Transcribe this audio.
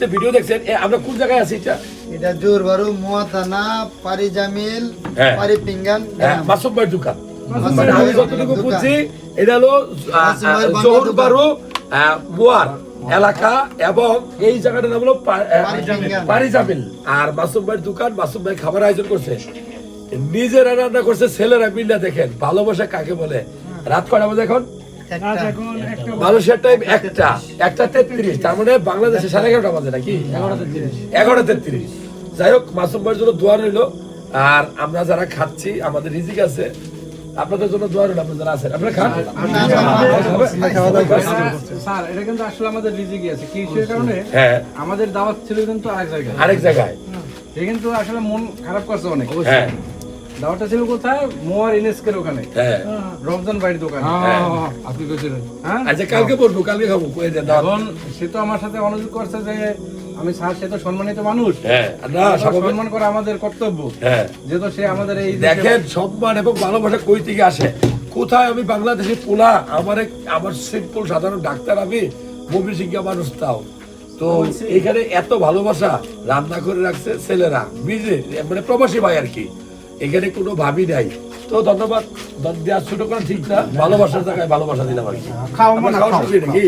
মুহূর্তে ভিডিও দেখছেন আমরা কোন জায়গায় আছি এটা জোরবারু মুয়া থানা পারি জামিল পারি পিঙ্গান মাসুম ভাইয়ের দোকান আমি যতটুকু বুঝছি এটা হলো জোরবারু মুয়ার এলাকা এবং এই জায়গাটার নাম হলো পারি জামিল। আর মাসুম ভাইয়ের দোকান, মাসুম ভাই খাবার আয়োজন করছে, নিজেরা রান্না করছে, ছেলেরা মিল্লা। দেখেন ভালোবাসা কাকে বলে। রাত কয়টা বাজে এখন? মানুষের টাইম 1:33, তার মানে বাংলাদেশে 11:30 বাজে নাকি? 11:33। যাই হোক, মাসুম ভাইয়ের জন্য দোয়া রইল। আর আমরা যারা খাচ্ছি, আমাদের রিজিক আছে, আপনাদের জন্য দোয়া রইল। আপনারা যারা আছেন আপনারা খান। স্যার এটা কিন্তু আসলে আমাদের রিজিকই আছে, কি সেই কারণে আমাদের দাওয়াত ছিল কিন্তু আরেক জায়গায়। এটা কিন্তু আসলে মন খারাপ করছে অনেক। দাওয়াতটা ছিল কোথায়? মোয়ার ইনেস্কের ওখানে, রমজান ভাইয়ের দোকানে। আপনি কইছিলেন আচ্ছা কালকে বলবো, কালকে খাবো। এখন সে তো আমার সাথে অনুরোধ করছে যে আমি স্যার, সে তো সম্মানিত মানুষ, সম্মান করা আমাদের কর্তব্য। যেহেতু সে আমাদের এই দেখেন সম্মান এবং ভালোবাসা কই থেকে আসে। কোথায় আমি বাংলাদেশে পোলা, আমার সিম্পল সাধারণ ডাক্তার, আমি মবির শিক্ষা মানুষ, তাও তো এখানে এত ভালোবাসা রান্না করে রাখছে ছেলেরা, মানে প্রবাসী ভাই আর কি। এখানে কোনো ভাবি নাই। তো ধন্যবাদ। দেওয়ার ছোট করা ঠিক না, ভালোবাসার জায়গায় ভালোবাসা দিলাম আর কি। খাওয়া নাকি